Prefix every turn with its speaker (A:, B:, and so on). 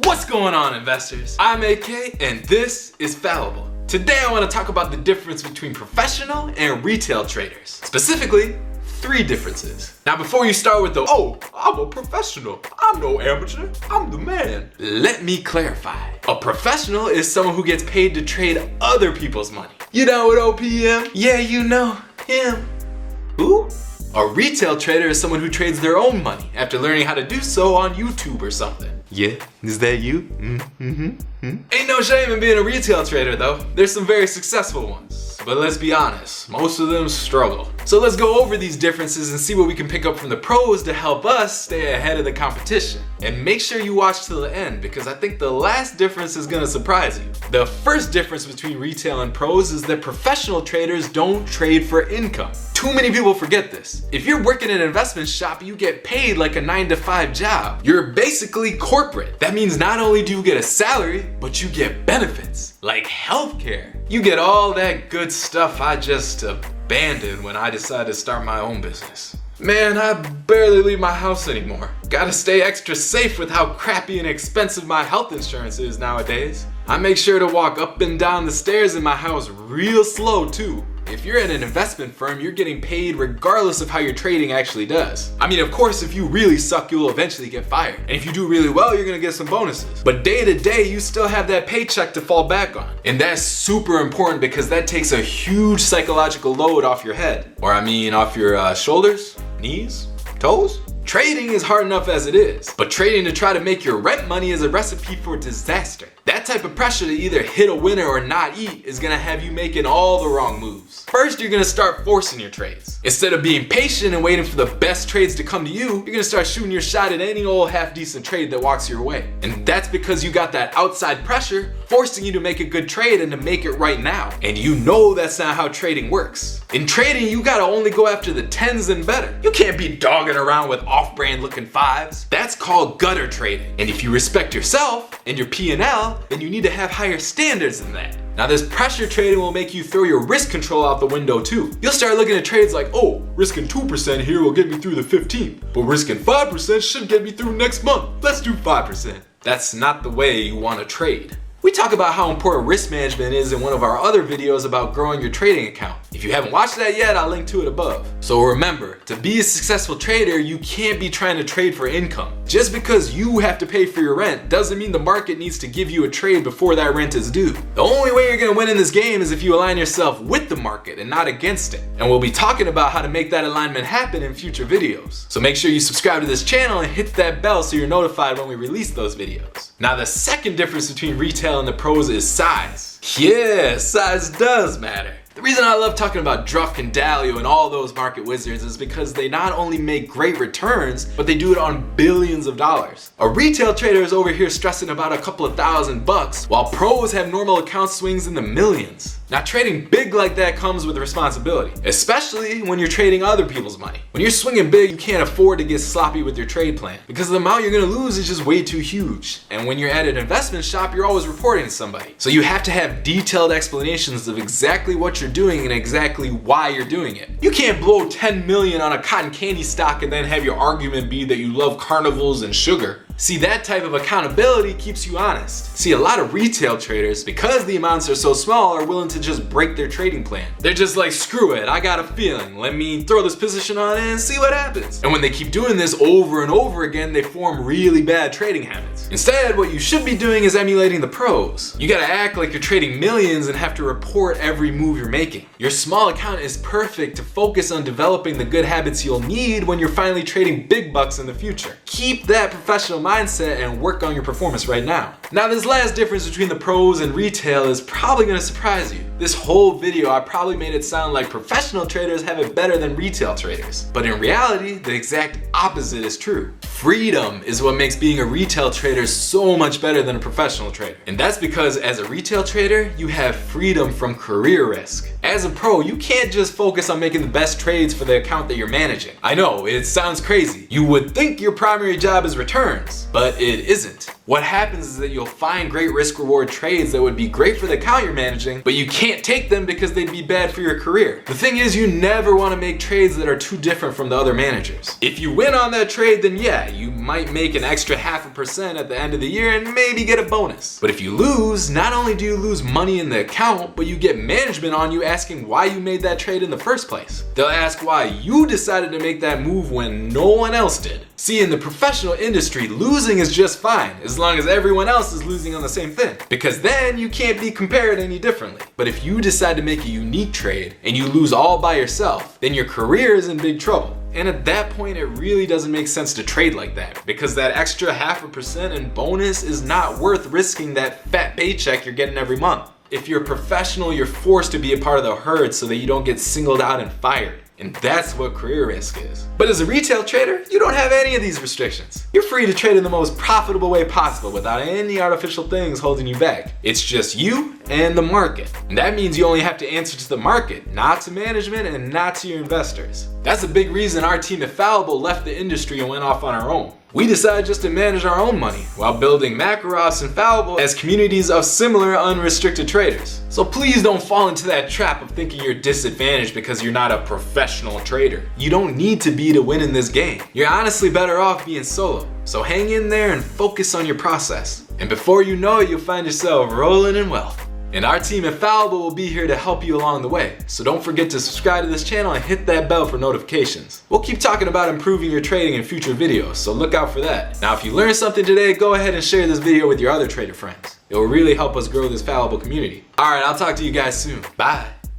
A: What's going on, investors? I'm AK and this is Fallible. Today I want to talk about the difference between professional and retail traders. Specifically, 3 differences. Now before you start with the, oh, I'm a professional, I'm no amateur, I'm the man. Let me clarify. A professional is someone who gets paid to trade other people's money. You down with OPM? Yeah, you know him. Who? A retail trader is someone who trades their own money after learning how to do so on YouTube or something. Yeah, is that you? Ain't no shame in being a retail trader though. There's some very successful ones. But let's be honest, most of them struggle. So let's go over these differences and see what we can pick up from the pros to help us stay ahead of the competition. And make sure you watch till the end because I think the last difference is gonna surprise you. The first difference between retail and pros is that professional traders don't trade for income. Too many people forget this. If you're working in an investment shop, you get paid like a 9-to-5 job. You're basically corporate. That means not only do you get a salary, but you get benefits, like healthcare. You get all that good stuff I just abandoned when I decided to start my own business. Man, I barely leave my house anymore. Gotta stay extra safe with how crappy and expensive my health insurance is nowadays. I make sure to walk up and down the stairs in my house real slow too. If you're at an investment firm, you're getting paid regardless of how your trading actually does. I mean, of course, if you really suck, you'll eventually get fired. And if you do really well, you're gonna get some bonuses. But day to day, you still have that paycheck to fall back on. And that's super important because that takes a huge psychological load off your head. Or I mean, off your shoulders, knees, toes. Trading is hard enough as it is, but trading to try to make your rent money is a recipe for disaster. That type of pressure to either hit a winner or not eat is gonna have you making all the wrong moves. First, you're gonna start forcing your trades. Instead of being patient and waiting for the best trades to come to you, you're gonna start shooting your shot at any old half-decent trade that walks your way. And that's because you got that outside pressure forcing you to make a good trade and to make it right now. And you know that's not how trading works. In trading, you gotta only go after the 10s and better. You can't be dogging around with off-brand looking 5s. That's called gutter trading. And if you respect yourself and your P&L, then you need to have higher standards than that. Now this pressure trading will make you throw your risk control out the window too. You'll start looking at trades like, oh, risking 2% here will get me through the 15th, but risking 5% should get me through next month. Let's do 5%. That's not the way you want to trade. We talk about how important risk management is in one of our other videos about growing your trading account. If you haven't watched that yet, I'll link to it above. So remember, to be a successful trader, you can't be trying to trade for income. Just because you have to pay for your rent doesn't mean the market needs to give you a trade before that rent is due. The only way you're gonna win in this game is if you align yourself with the market and not against it. And we'll be talking about how to make that alignment happen in future videos. So make sure you subscribe to this channel and hit that bell so you're notified when we release those videos. Now the second difference between retail and the pros is size. Yeah, size does matter. The reason I love talking about Druff and Dalio and all those market wizards is because they not only make great returns, but they do it on billions of dollars. A retail trader is over here stressing about a couple of $1,000, while pros have normal account swings in the millions. Now trading big like that comes with responsibility, especially when you're trading other people's money. When you're swinging big, you can't afford to get sloppy with your trade plan because the amount you're gonna lose is just way too huge. And when you're at an investment shop, you're always reporting to somebody. So you have to have detailed explanations of exactly what you're doing and exactly why you're doing it. You can't blow 10 million on a cotton candy stock and then have your argument be that you love carnivals and sugar. See, that type of accountability keeps you honest. See, a lot of retail traders, because the amounts are so small, are willing to just break their trading plan. They're just like, screw it, I got a feeling. Let me throw this position on and see what happens. And when they keep doing this over and over again, they form really bad trading habits. Instead, what you should be doing is emulating the pros. You gotta act like you're trading millions and have to report every move you're making. Your small account is perfect to focus on developing the good habits you'll need when you're finally trading big bucks in the future. Keep that professional mindset and work on your performance right now. Now this last difference between the pros and retail is probably gonna surprise you. This whole video I probably made it sound like professional traders have it better than retail traders. But in reality, the exact opposite is true. Freedom is what makes being a retail trader so much better than a professional trader. And that's because as a retail trader, you have freedom from career risk. As a pro, you can't just focus on making the best trades for the account that you're managing. I know, it sounds crazy. You would think your primary job is returns, but it isn't. What happens is that you'll find great risk reward trades that would be great for the account you're managing, but you can't take them because they'd be bad for your career. The thing is, you never want to make trades that are too different from the other managers. If you win on that trade, then yeah, you might make an extra 0.5% at the end of the year and maybe get a bonus. But if you lose, not only do you lose money in the account, but you get management on you asking why you made that trade in the first place. They'll ask why you decided to make that move when no one else did. See, in the professional industry, losing is just fine as long as everyone else is losing on the same thing, because then you can't be compared any differently. But if you decide to make a unique trade and you lose all by yourself, then your career is in big trouble. And at that point, it really doesn't make sense to trade like that, because that extra 0.5% in bonus is not worth risking that fat paycheck you're getting every month. If you're a professional, you're forced to be a part of the herd so that you don't get singled out and fired. And that's what career risk is. But as a retail trader, you don't have any of these restrictions. You're free to trade in the most profitable way possible without any artificial things holding you back. It's just you and the market. And that means you only have to answer to the market, not to management and not to your investors. That's a big reason our team at Fallible left the industry and went off on our own. We decided just to manage our own money while building Macros and Fallible as communities of similar unrestricted traders. So please don't fall into that trap of thinking you're disadvantaged because you're not a professional trader. You don't need to be to win in this game. You're honestly better off being solo. So hang in there and focus on your process. And before you know it, you'll find yourself rolling in wealth. And our team at Fallible will be here to help you along the way. So don't forget to subscribe to this channel and hit that bell for notifications. We'll keep talking about improving your trading in future videos, so look out for that. Now, if you learned something today, go ahead and share this video with your other trader friends. It will really help us grow this Fallible community. All right, I'll talk to you guys soon. Bye.